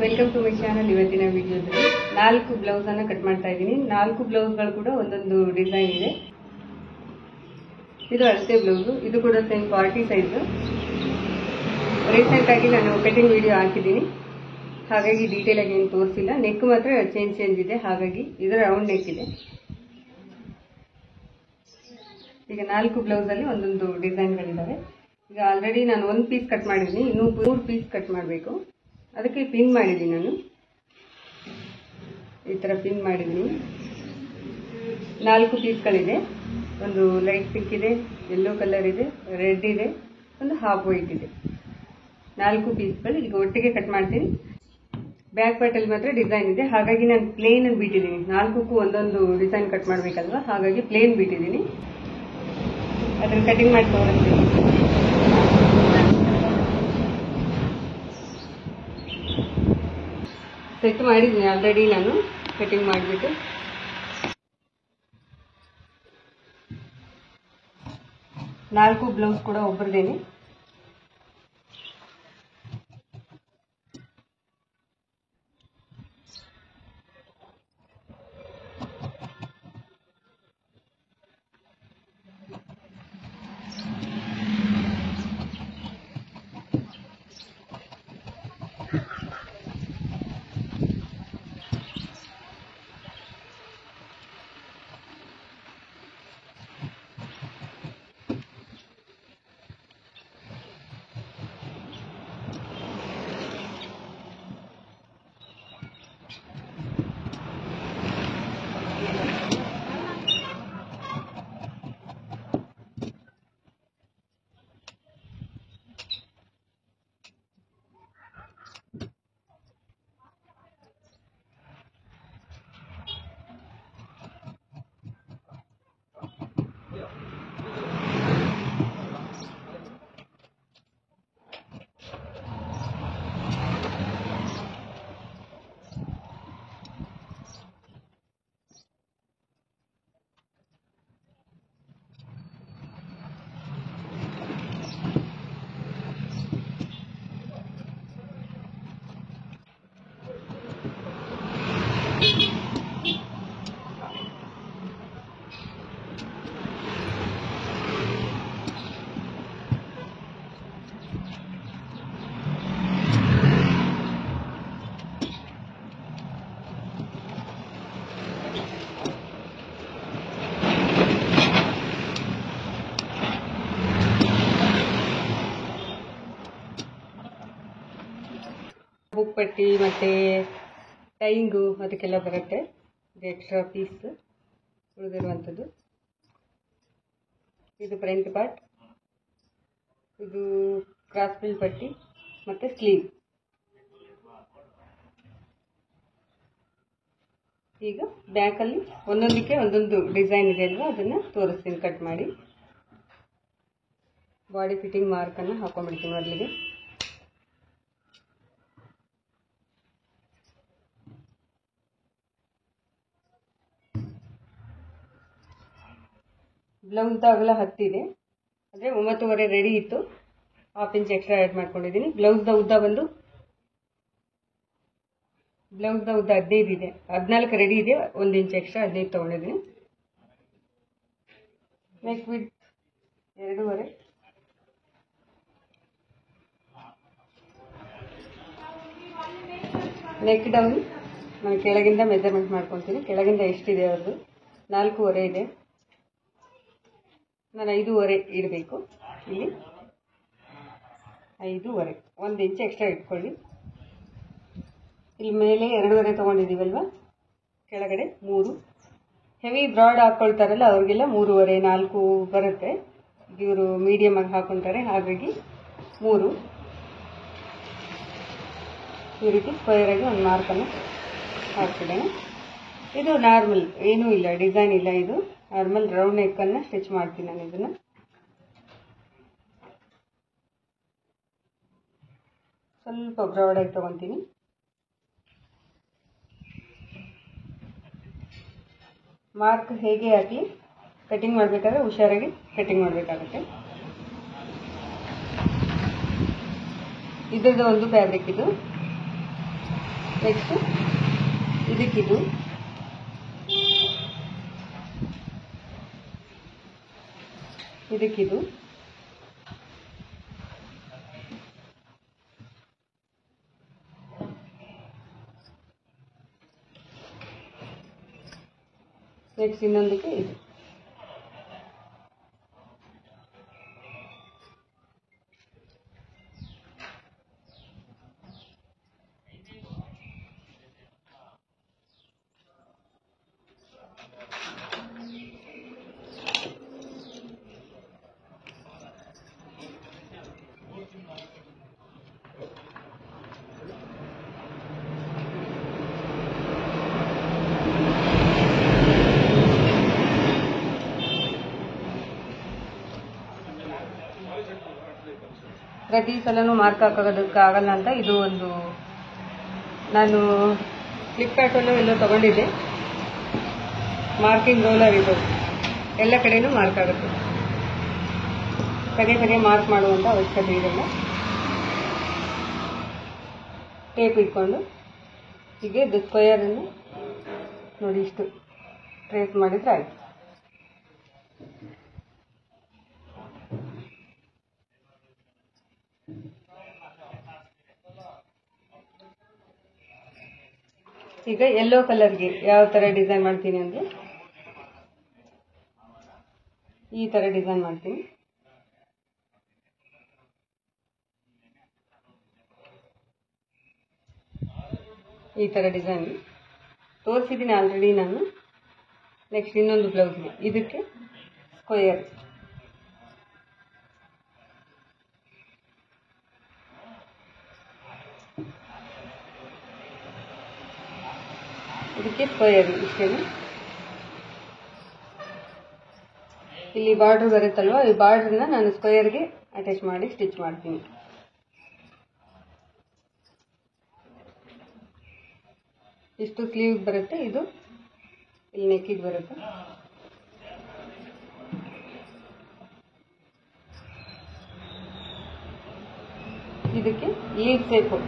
Welcome to my channel. ಇವತ್ತಿನ ವಿಡಿಯೋದಲ್ಲಿ 4 blouse ಅನ್ನು ಕಟ್ ಮಾಡ್ತಾ ಇದ್ದೀನಿ. 4 ಬ್ಲೌಸ್ಗಳು ಕೂಡ ಒಂದೊಂದು ಡಿಸೈನ್ ಇದೆ. ಇದು ಅಳತೆ ಬ್ಲೌಸ್, ಇದು ಕೂಡ ಸೇಮ್ 40 ಸೈಜ್. ರೀಸೆಂಟ್ ಆಗಿ ನಾನು ಕಟಿಂಗ್ ವಿಡಿಯೋ ಹಾಕಿದ್ದೀನಿ, ಹಾಗಾಗಿ ಡೀಟೇಲ್ ಆಗಿ ಏನು ತೋರಿಸಿಲ್ಲ. ನೆಕ್ ಮಾತ್ರ ಚೇಂಜ್ ಇದೆ, ಹಾಗಾಗಿ ಇದು ರೌಂಡ್ ನೆಕ್ ಇದೆ. ಈಗ 4 ಬ್ಲೌಸ್ ಅಲ್ಲಿ ಒಂದೊಂದು ಡಿಸೈನ್ಗಳಿದ್ದಾವೆ. ಈಗ ಆಲ್ರೆಡಿ ನಾನು 1 ಪೀಸ್ ಕಟ್ ಮಾಡಿದ್ದೀನಿ, ಇನ್ನೂ 3 ಪೀಸ್ ಕಟ್ ಮಾಡಬೇಕು. ಅದಕ್ಕೆ ಪಿನ್ ಮಾಡಿದ್ದೀನಿ. ನಾನು ಈ ತರ ಪಿನ್ ಮಾಡಿದ್ದೀನಿ. 4 ಪೀಸ್ಗಳಿದೆ. ಒಂದು ಲೈಟ್ ಪಿಂಕ್ ಇದೆ, ಯೆಲ್ಲೋ ಕಲರ್ ಇದೆ, ರೆಡ್ ಇದೆ, ಒಂದು ಹಾಫ್ ವೈಟ್ ಇದೆ. 4 ಪೀಸ್ಗಳು ಈಗ ಒಟ್ಟಿಗೆ ಕಟ್ ಮಾಡ್ತೀನಿ. ಬ್ಯಾಕ್ ಪಾರ್ಟ್ ಅಲ್ಲಿ ಮಾತ್ರ ಡಿಸೈನ್ ಇದೆ, ಹಾಗಾಗಿ ನಾನು ಪ್ಲೇನ್ ಬಿಟ್ಟಿದ್ದೀನಿ. 4ಕ್ಕೂ ಒಂದೊಂದು ಡಿಸೈನ್ ಕಟ್ ಮಾಡಬೇಕಲ್ವಾ, ಹಾಗಾಗಿ ಪ್ಲೇನ್ ಬಿಟ್ಟಿದ್ದೀನಿ. ಅದನ್ನು ಕಟಿಂಗ್ ಮಾಡಿ ತೋರಿಸ್ತೀನಿ. ಸೆಟ್ ಮಾಡಿದ್ದೀನಿ ಆಲ್ರೆಡಿ ನಾನು ಕಟಿಂಗ್ ಮಾಡಿಬಿಟ್ಟು. ನಾಲ್ಕು ಬ್ಲೌಸ್ ಕೂಡ ಒಬ್ಬರದೇನೆ. ಬುಕ್ ಪಟ್ಟಿ ಮತ್ತೆ ಟೈಂಗು ಅದಕ್ಕೆಲ್ಲ ಬರುತ್ತೆ. ಇದು ಎಕ್ಸ್ಟ್ರಾ ಪೀಸ್ ಉಳಿದಿರುವಂಥದ್ದು. ಇದು ಫ್ರಂಟ್ ಪಾರ್ಟ್, ಇದು ಕ್ರಾಸ್ ಬಿಲ್ ಪಟ್ಟಿ ಮತ್ತೆ ಸ್ಲೀವ್. ಈಗ ಬ್ಯಾಕಲ್ಲಿ ಒಂದೊಂದಕ್ಕೆ ಒಂದೊಂದು ಡಿಸೈನ್ ಇದೆ ಅಲ್ವಾ, ಅದನ್ನು ತೋರಿಸ್ತೀನಿ ಕಟ್ ಮಾಡಿ. ಬಾಡಿ ಫಿಟ್ಟಿಂಗ್ ಮಾರ್ಕನ್ನು ಹಾಕೊಂಡ್ಬಿಡ್ತೀನಿ ಮೊದಲಿಗೆ. ಬ್ಲೌಸ್ ಅಗಲ 10 ಇದೆ, ಅಂದರೆ 9.5 ರೆಡಿ ಇತ್ತು. ½ ಇಂಚ್ ಎಕ್ಸ್ಟ್ರಾ ಆ್ಯಡ್ ಮಾಡ್ಕೊಂಡಿದ್ದೀನಿ. ಬ್ಲೌಸ್ದ ಉದ್ದ 15 ಇದೆ, 14 ರೆಡಿ ಇದೆ. 1 ಇಂಚ್ ಎಕ್ಸ್ಟ್ರಾ 15 ತೊಗೊಂಡಿದ್ದೀನಿ. Neck width 2.5. ನೆಕ್ ಡೌನ್ ನಾನು ಕೆಳಗಿಂದ ಮೆಜರ್ಮೆಂಟ್ ಮಾಡ್ಕೊತೀನಿ. ಕೆಳಗಿಂದ ಎಷ್ಟಿದೆ ಅವ್ರದ್ದು 4.5 ಇದೆ, ನಾನು 5.5 ಇಡಬೇಕು. ಇಲ್ಲಿ 5.5, 1 ಇಂಚ್ ಎಕ್ಸ್ಟ್ರಾ ಇಟ್ಕೊಳ್ಳಿ. ಇಲ್ಲಿ ಮೇಲೆ 2.5 ತೊಗೊಂಡಿದ್ದೀವಲ್ವ, ಕೆಳಗಡೆ 3. ಹೆವಿ ಬ್ರಾಡ್ ಹಾಕ್ಕೊಳ್ತಾರಲ್ಲ ಅವ್ರಿಗೆಲ್ಲ 3.5, 4 ಬರುತ್ತೆ. ಇವರು ಮೀಡಿಯಮ್ ಆಗಿ ಹಾಕೊತಾರೆ, ಹಾಗಾಗಿ 3. ಈ ರೀತಿ ಸ್ಕ್ವೇರ್ ಆಗಿ ಒಂದು ಮಾರ್ಕನ್ನು ಹಾಕ್ತಿದ್ದೇನೆ. ಇದು ನಾರ್ಮಲ್, ಏನೂ ಇಲ್ಲ, ಡಿಸೈನ್ ಇಲ್ಲ. ಇದು ನಾರ್ಮಲ್ ರೌಂಡ್ ನೆಕ್ ಅನ್ನ ಸ್ಟಿಚ್ ಮಾಡ್ತೀನಿ ನಾನು. ಇದನ್ನ ಸ್ವಲ್ಪ ಬ್ರಾಡ್ ಆಗಿ ತಗೊಂತೀನಿ. ಮಾರ್ಕ್ ಹೇಗೆ ಹಾಕಿ ಕಟಿಂಗ್ ಮಾಡಬೇಕಾದ್ರೆ ಹುಷಾರಾಗಿ ಕಟಿಂಗ್ ಮಾಡಬೇಕಾಗುತ್ತೆ. ಇದರದ್ದು ಒಂದು ಫ್ಯಾಬ್ರಿಕ್ ಇದು. ನೆಕ್ಸ್ಟ್ ಇದಕ್ಕಿದು ಇದಕ್ಕಿದು ನೆಕ್ಸ್ಟ್ ಇನ್ನೊಂದಕ್ಕೆ ಇದು. ಪ್ರತಿ ಸಲನೂ ಮಾರ್ಕ್ ಹಾಕೋದಕ್ಕಾಗಲ್ಲ ಅಂತ ಇದು ಒಂದು ನಾನು ಫ್ಲಿಪ್ಕಾರ್ಟಲ್ಲೂ ಎಲ್ಲೋ ತಗೊಂಡಿದ್ದೆ. ಮಾರ್ಕಿಂಗ್ ರೋಲರ್ ಇದು, ಎಲ್ಲ ಕಡೆನೂ ಮಾರ್ಕ್ ಆಗುತ್ತೆ. ಪದೇ ಮಾರ್ಕ್ ಮಾಡುವಂಥ ಅವಶ್ಯಕತೆ ಇರಲ್ಲ. ಟೇಪ್ ಇಟ್ಕೊಂಡು ಹೀಗೆ ಇದು ಸ್ಕ್ವೇರನ್ನು ನೋಡಿ ಇಷ್ಟು ಟ್ರೇಸ್ ಮಾಡಿದರೆ ಆಯಿತು. ಈಗ ಯೆಲ್ಲೋ ಕಲರ್ಗೆ ಯಾವ ಥರ ಡಿಸೈನ್ ಮಾಡ್ತೀನಿ ಅಂದರೆ ಈ ಥರ ಡಿಸೈನ್ ಮಾಡ್ತೀನಿ. ಈ ಥರ ಡಿಸೈನ್ ತೋರಿಸಿದ್ದೀನಿ ಆಲ್ರೆಡಿ ನಾನು. ನೆಕ್ಸ್ಟ್ ಇನ್ನೊಂದು ಬ್ಲೌಸ್ಗೆ ಇದಕ್ಕೆ ಸ್ಕ್ವೇರ್, ಇದಕ್ಕೆ ಸ್ಕ್ವೇರ್ ಇಷ್ಟೇ. ಇಲ್ಲಿ ಬಾರ್ಡರ್ ಬರುತ್ತಲ್ವ, ಈ ಬಾರ್ಡ್ರನ್ನ ನಾನು ಸ್ಕ್ವೇರ್ಗೆ ಅಟ್ಯಾಚ್ ಮಾಡಿ ಸ್ಟಿಚ್ ಮಾಡ್ತೀನಿ. ಇಷ್ಟು ಸ್ಲೀವ್ ಬರುತ್ತೆ, ಇದು ಇಲ್ಲಿ ನೆಕ್ಕಿಗೆ ಬರುತ್ತೆ. ಇದಕ್ಕೆ ಲೀವ್ ಶೇಪು,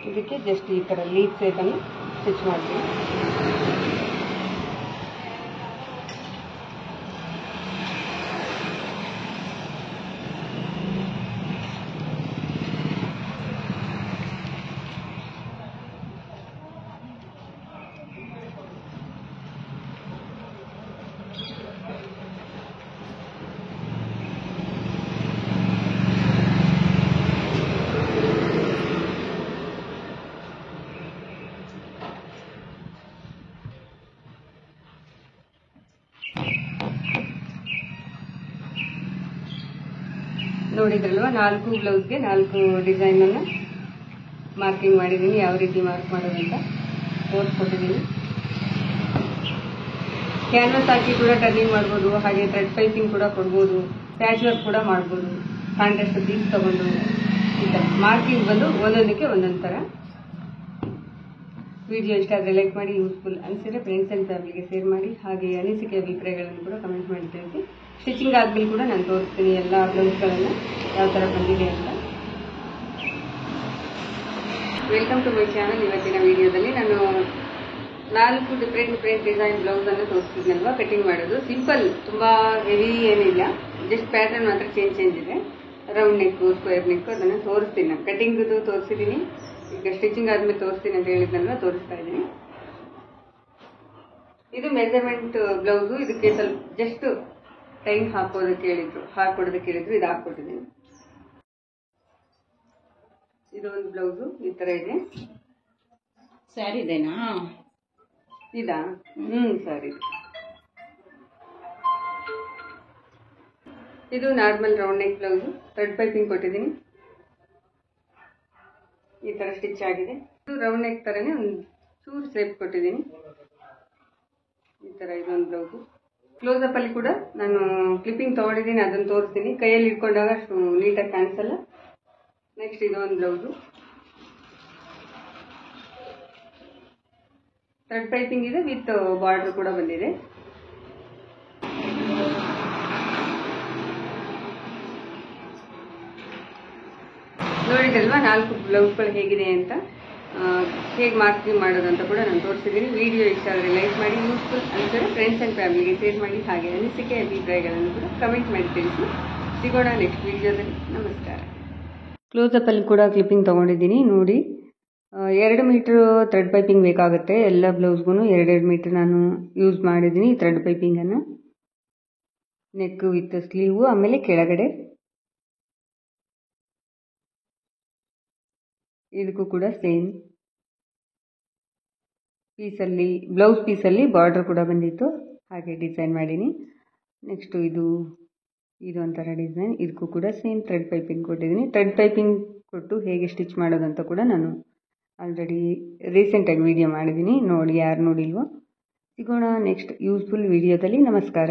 ಇದಕ್ಕೆ ಜಸ್ಟ್ ಈ ಥರ ಲೀಫ್ ಶೇಪನ್ನು ಸ್ಟಿಚ್ ಮಾಡ್ತೀನಿ. ನೋಡಿದ್ರಲ್ವ, 4 ಬ್ಲೌಸ್ಗೆ 4 ಡಿಸೈನನ್ನು ಮಾರ್ಕಿಂಗ್ ಮಾಡಿದ್ದೀನಿ. ಯಾವ ರೀತಿ ಮಾರ್ಕ್ ಮಾಡೋದು ಅಂತ ತೋರಿಸ್ಕೊಟ್ಟಿದ್ದೀನಿ. ಕ್ಯಾನ್ವಸ್ ಹಾಕಿ ಕೂಡ ಟರ್ನಿಂಗ್ ಮಾಡ್ಬೋದು, ಹಾಗೆ ಥ್ರೆಡ್ ಪೈಪಿಂಗ್ ಕೂಡ ಕೊಡ್ಬೋದು, ಪ್ಯಾಚ್ ವರ್ಕ್ ಕೂಡ ಮಾಡ್ಬೋದು. ಕಾಂಟ್ರಾಸ್ಟ್ ಪೀಸ್ ತಗೊಂಡು ಈ ಥರ ಮಾರ್ಕಿಂಗ್ ಬಂದು ಒಂದೊಂದಕ್ಕೆ ಒಂದೊಂದು ಥರ. ವಿಡಿಯೋ ಇಷ್ಟ ಆದರೆ ಲೈಕ್ ಮಾಡಿ, ಯೂಸ್ಫುಲ್ ಅನಿಸಿದ್ರೆ ಫ್ರೆಂಡ್ಸ್ ಆ್ಯಂಡ್ ಫ್ಯಾಮಿಲಿಗೆ ಶೇರ್ ಮಾಡಿ. ಹಾಗೆ ಅನಿಸಿಕೆ ಅಭಿಪ್ರಾಯಗಳನ್ನು ಕೂಡ ಕಮೆಂಟ್ ಮಾಡಿ ತಿಳಿಸಿ. ಸ್ಟಿಚಿಂಗ್ ಆದ್ಮೇಲೆ ಕೂಡ ನಾನು ತೋರಿಸ್ತೀನಿ ಎಲ್ಲ ಬ್ಲೌಸ್ಗಳನ್ನು ಯಾವ ಥರ ಬಂದಿದೆ ಅಂತ. Welcome to my channel. ಇವತ್ತಿನ ವಿಡಿಯೋದಲ್ಲಿ ನಾನು 4 ಡಿಫ್ರೆಂಟ್ ಡಿಸೈನ್ ಬ್ಲೌಸನ್ನು ತೋರಿಸ್ತಿದ್ನಲ್ವ ಕಟಿಂಗ್ ಮಾಡೋದು. ಸಿಂಪಲ್, ತುಂಬ ಹೆವಿ ಏನಿಲ್ಲ, ಜಸ್ಟ್ ಪ್ಯಾಟರ್ನ್ ಮಾತ್ರ ಚೇಂಜ್ ಇದೆ. ರೌಂಡ್ ನೆಕ್ಕು, ಸ್ಕ್ವೇರ್ ನೆಕ್ಕು ಅದನ್ನು ತೋರಿಸ್ತೀನಿ. ನಾನು ಕಟಿಂಗ್ದು ತೋರಿಸಿದ್ದೀನಿ, ಈಗ ಸ್ಟಿಚಿಂಗ್ ಆದ್ಮೇಲೆ ತೋರಿಸ್ತೀನಿ ಅಂತ ಹೇಳಿದ್ನಲ್ವ, ತೋರಿಸ್ತಾ ಇದ್ದೀನಿ. ಇದು ಮೆಜರ್ಮೆಂಟ್ ಬ್ಲೌಸು. ಇದಕ್ಕೆ ಸ್ವಲ್ಪ ಜಸ್ಟ್ ಟೈಮ್ ಹಾಕೋದಕ್ಕೆ ಹೇಳಿದ್ರು, ಇದು ಹಾಕ್ಕೊಟ್ಟಿದ್ದೀನಿ. ಇದು ಒಂದು ಬ್ಲೌಸು ಈ ತರ ಇದೆ. ಸ್ಯಾರಿ ಇದೆನಾ? ಇದಾ? ಸರಿ. ಇದು normal round neck blouse, thread piping ಕೊಟ್ಟಿದ್ದೀನಿ. ಈ ತರ ಸ್ಟಿಚ್ ಆಗಿದೆ. ಇದು ರೌಂಡ್ ನೆಕ್ ತರನೇ ಒಂದು ಚೂರು ಶೇಪ್ ಕೊಟ್ಟಿದ್ದೀನಿ. ಈ ತರ ಇದೊಂದು ಬ್ಲೌಸು. ಕ್ಲೋಸಪ್ಪಲ್ಲಿ ಕೂಡ ನಾನು ಕ್ಲಿಪ್ಪಿಂಗ್ ತೊಗೊಂಡಿದ್ದೀನಿ, ಅದನ್ನು ತೋರಿಸ್ತೀನಿ. ಕೈಯಲ್ಲಿ ಇಟ್ಕೊಂಡಾಗ ಅಷ್ಟು ನೀಟಾಗಿ ಕಾಣಿಸಲ್ಲ. ನೆಕ್ಸ್ಟ್ ಇದು ಒಂದು ಬ್ಲೌಸು, ಥ್ರೆಡ್ ಪೈಪಿಂಗ್ ಇದೆ, ವಿತ್ ಬಾರ್ಡರ್ ಕೂಡ ಬಂದಿದೆ. ನೋಡಿದಲ್ವಾ 4 ಬ್ಲೌಸ್ಗಳು ಹೇಗಿದೆ ಅಂತ, ಹೇಗೆ ಮಾರ್ಕಿಂಗ್ ಮಾಡೋದಂತ ಕೂಡ ನಾನು ತೋರಿಸಿದ್ದೀನಿ. ವಿಡಿಯೋ ಇಷ್ಟ ಆದರೆ ಲೈಕ್ ಮಾಡಿ, ಯೂಸ್ಫುಲ್ ಅನಿಸಿದ್ರೆ ಫ್ರೆಂಡ್ಸ್ ಆ್ಯಂಡ್ ಫ್ಯಾಮಿಲಿಗೆ ಶೇರ್ ಮಾಡಿ. ಹಾಗೆ ಅನಿಸಿಕೆ ಅಭಿಪ್ರಾಯಗಳನ್ನು ಕೂಡ ಕಮೆಂಟ್ ಮಾಡಿ ತಿಳಿಸಿ. ಸಿಗೋಣ ನೆಕ್ಸ್ಟ್ ವಿಡಿಯೋದಲ್ಲಿ. ನಮಸ್ಕಾರ. ಕ್ಲೋಸಪ್ಪಲ್ಲಿ ಕೂಡ ಕ್ಲಿಪ್ಪಿಂಗ್ ತೊಗೊಂಡಿದ್ದೀನಿ ನೋಡಿ. 2 ಮೀಟ್ರ್ ಥ್ರೆಡ್ ಪೈಪಿಂಗ್ ಬೇಕಾಗುತ್ತೆ. ಎಲ್ಲ ಬ್ಲೌಸ್ಗೂ 2 ಮೀಟ್ರ್ ನಾನು ಯೂಸ್ ಮಾಡಿದ್ದೀನಿ ಥ್ರೆಡ್ ಪೈಪಿಂಗನ್ನು. ನೆಕ್ ವಿತ್ ಸ್ಲೀವು, ಆಮೇಲೆ ಕೆಳಗಡೆ ಇದಕ್ಕೂ ಕೂಡ ಸೇಮ್ ಪೀಸಲ್ಲಿ, ಬ್ಲೌಸ್ ಪೀಸಲ್ಲಿ ಬಾರ್ಡರ್ ಕೂಡ ಬಂದಿತ್ತು, ಹಾಗೆ ಡಿಸೈನ್ ಮಾಡೀನಿ. ನೆಕ್ಸ್ಟು ಇದು ಒಂಥರ ಡಿಸೈನ್, ಇದಕ್ಕೂ ಕೂಡ ಸೇಮ್ ಥ್ರೆಡ್ ಪೈಪಿಂಗ್ ಕೊಟ್ಟಿದ್ದೀನಿ. ಥ್ರೆಡ್ ಪೈಪಿಂಗ್ ಕೊಟ್ಟು ಹೇಗೆ ಸ್ಟಿಚ್ ಮಾಡೋದಂತ ಕೂಡ ನಾನು ಆಲ್ರೆಡಿ ರೀಸೆಂಟಾಗಿ ವಿಡಿಯೋ ಮಾಡಿದ್ದೀನಿ, ನೋಡಿ ಯಾರು ನೋಡಿಲ್ವೋ. ಸಿಗೋಣ ನೆಕ್ಸ್ಟ್ ಯೂಸ್ಫುಲ್ ವಿಡಿಯೋದಲ್ಲಿ. ನಮಸ್ಕಾರ.